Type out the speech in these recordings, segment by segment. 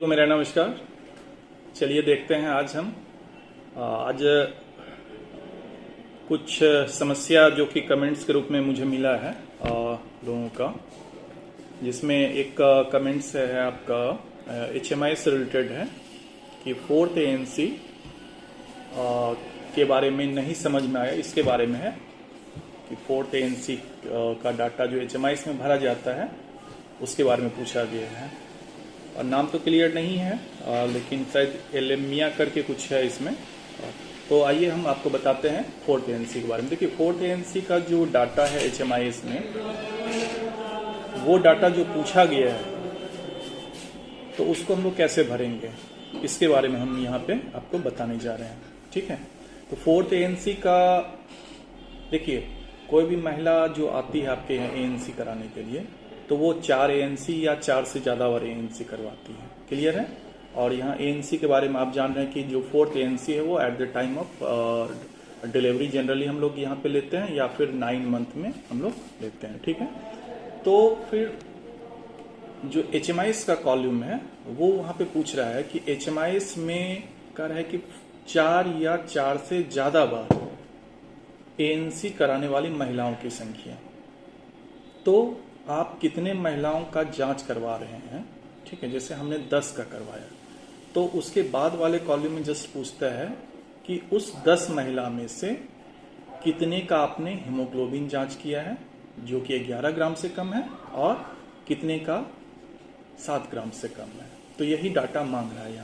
को मेरा नमस्कार। चलिए देखते हैं आज कुछ समस्या जो कि कमेंट्स के रूप में मुझे मिला है लोगों का, जिसमें एक कमेंट्स है आपका HMI से रिलेटेड है कि फोर्थ ANC के बारे में नहीं समझ में आया। इसके बारे में है कि फोर्थ ANC का डाटा जो HMI में भरा जाता है उसके बारे में पूछा गया है। और नाम तो क्लियर नहीं है लेकिन शायद एलेमिया करके कुछ है इसमें। तो आइए हम आपको बताते हैं फोर्थ ANC के बारे में। देखिए, फोर्थ ANC का जो डाटा है HMI में, वो डाटा जो पूछा गया है तो उसको हम लोग कैसे भरेंगे, इसके बारे में हम यहाँ पे आपको बताने जा रहे हैं। ठीक है, तो फोर्थ ANC का देखिए, कोई भी महिला जो आती है आपके यहाँ ANC कराने के लिए तो वो 4 ANC या 4 से ज़्यादा बार ANC करवाती है। क्लियर है। और यहाँ ANC के बारे में आप जान रहे हैं कि जो फोर्थ ANC है वो at the time of delivery generally हम लोग यहाँ पे लेते हैं या फिर 9 मंथ में हम लोग लेते हैं। ठीक है, तो फिर जो HMI का कॉलम है वो वहाँ पे पूछ रहा है कि HMI में कह रहा है कि 4 या 4 से ज़्यादा बार ANC कराने वाली महिलाओं की संख्या। तो आप कितने महिलाओं का जांच करवा रहे हैं। ठीक है, जैसे हमने 10 का करवाया तो उसके बाद वाले कॉलम में जस्ट पूछता है कि उस 10 महिला में से कितने का आपने हीमोग्लोबिन जांच किया है जो कि 11 ग्राम से कम है और कितने का 7 ग्राम से कम है। तो यही डाटा मांग रहा है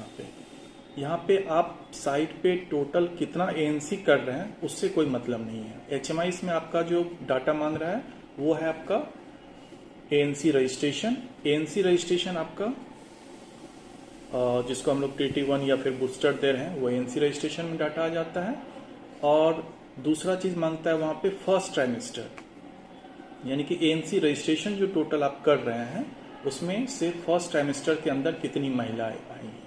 यहाँ पे आप साइट पे टोटल कितना ANC कर रहे हैं उससे कोई मतलब नहीं है। HMI में आपका जो डाटा मांग रहा है वो है आपका ANC रजिस्ट्रेशन। ANC रजिस्ट्रेशन आपका जिसको हम लोग TT1 या फिर बूस्टर दे रहे हैं वो ANC रजिस्ट्रेशन में डाटा आ जाता है। और दूसरा चीज मांगता है वहां पे फर्स्ट ट्राइमेस्टर, यानी कि ANC रजिस्ट्रेशन जो टोटल आप कर रहे हैं उसमें से फर्स्ट ट्राइमेस्टर के अंदर कितनी महिलाएं आई हैं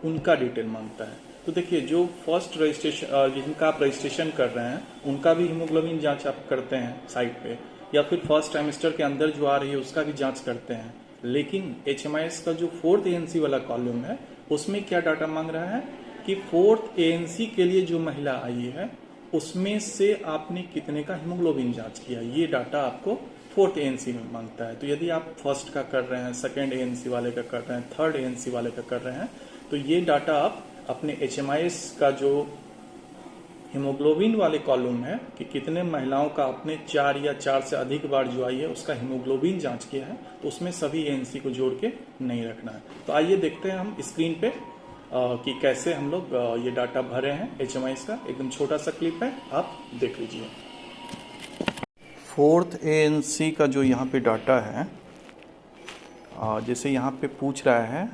उनका डिटेल मांगता है। तो देखिए, जो फर्स्ट रजिस्ट्रेशन जिनका आप रजिस्ट्रेशन कर रहे हैं उनका भी हीमोग्लोबिन जांच आप करते हैं साइट पे, या फिर फर्स्ट ट्राइमेस्टर के अंदर जो आ रही है उसका भी जांच करते हैं। लेकिन HMI का जो फोर्थ ANC वाला कॉलम है उसमें क्या डाटा मांग रहा है कि फोर्थ ANC के लिए जो महिला आई है उसमें से आपने कितने का हीमोग्लोबिन जांच किया, ये डाटा आपको फोर्थ ANC में मांगता है। तो यदि आप फर्स्ट का कर रहे हैं, सेकेंड ANC वाले का कर रहे हैं, थर्ड ANC वाले का कर रहे हैं, तो ये डाटा आप अपने HMI का जो हीमोग्लोबिन वाले कॉलम है कि कितने महिलाओं का आपने 4 या 4 से अधिक बार जो आई है उसका हीमोग्लोबिन जांच किया है, तो उसमें सभी ANC को जोड़ के नहीं रखना है। तो आइए देखते हैं हम स्क्रीन पे कि कैसे हम लोग ये डाटा भरे हैं HMI का। एकदम छोटा सा क्लिप है, आप देख लीजिए। फोर्थ ANC का जो यहाँ पे डाटा है, जैसे यहाँ पे पूछ रहा है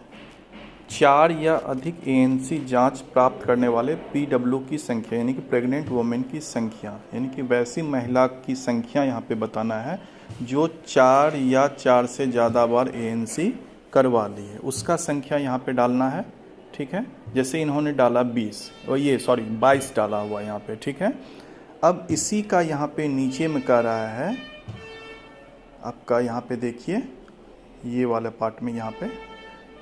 4 या अधिक ANC जांच प्राप्त करने वाले PW की संख्या, यानी कि प्रेग्नेंट वुमेन की संख्या, यानी कि वैसी महिला की संख्या यहाँ पे बताना है जो 4 या 4 से ज़्यादा बार ANC करवा ली है, उसका संख्या यहाँ पे डालना है। ठीक है, जैसे इन्होंने डाला 20 और 22 डाला हुआ यहाँ पे। ठीक है, अब इसी का यहाँ पे नीचे में कह रहा है आपका, यहाँ पे देखिए ये वाला पार्ट में यहाँ पे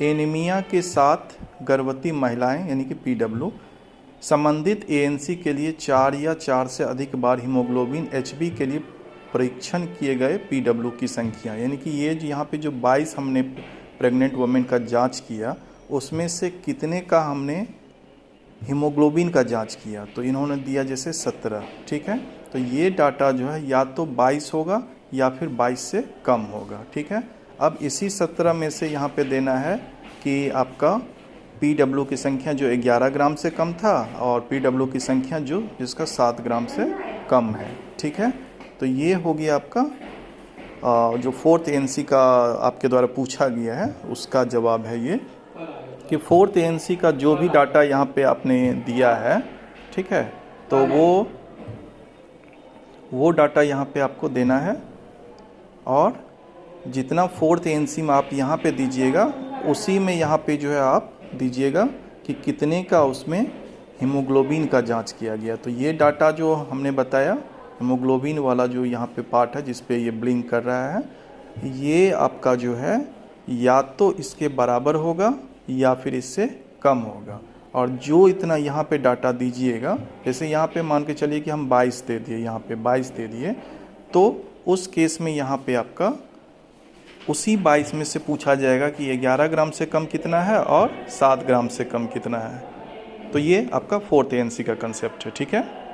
एनीमिया के साथ गर्भवती महिलाएं यानी कि PW संबंधित ANC के लिए 4 या 4 से अधिक बार हीमोग्लोबिन HB के लिए परीक्षण किए गए PW की संख्या, यानी कि ये यहाँ पे जो 22 हमने प्रेग्नेंट वुमेन का जांच किया उसमें से कितने का हमने हीमोग्लोबिन का जांच किया, तो इन्होंने दिया जैसे 17। ठीक है, तो ये डाटा जो है या तो 22 होगा या फिर 22 से कम होगा। ठीक है, अब इसी 17 में से यहाँ पे देना है कि आपका PW की संख्या जो 11 ग्राम से कम था और PW की संख्या जिसका 7 ग्राम से कम है। ठीक है, तो ये हो गया आपका जो फोर्थ ANC का आपके द्वारा पूछा गया है उसका जवाब है ये कि फोर्थ ANC का जो भी डाटा यहाँ पे आपने दिया है, ठीक है, तो वो डाटा यहाँ पे आपको देना है और जितना फोर्थ ANC में आप यहाँ पे दीजिएगा उसी में यहाँ पे जो है आप दीजिएगा कि कितने का उसमें हीमोग्लोबिन का जांच किया गया। तो ये डाटा जो हमने बताया हीमोग्लोबिन वाला जो यहाँ पे पार्ट है जिस पे ये ब्लिंक कर रहा है, ये आपका जो है या तो इसके बराबर होगा या फिर इससे कम होगा। और जो इतना यहाँ पे डाटा दीजिएगा, जैसे यहाँ पे मान के चलिए कि हम 22 दे दिए, यहाँ पे 22 दे दिए, तो उस केस में यहाँ पे आपका उसी 22 में से पूछा जाएगा कि 11 ग्राम से कम कितना है और 7 ग्राम से कम कितना है। तो ये आपका 4th ANC का कंसेप्ट है, ठीक है।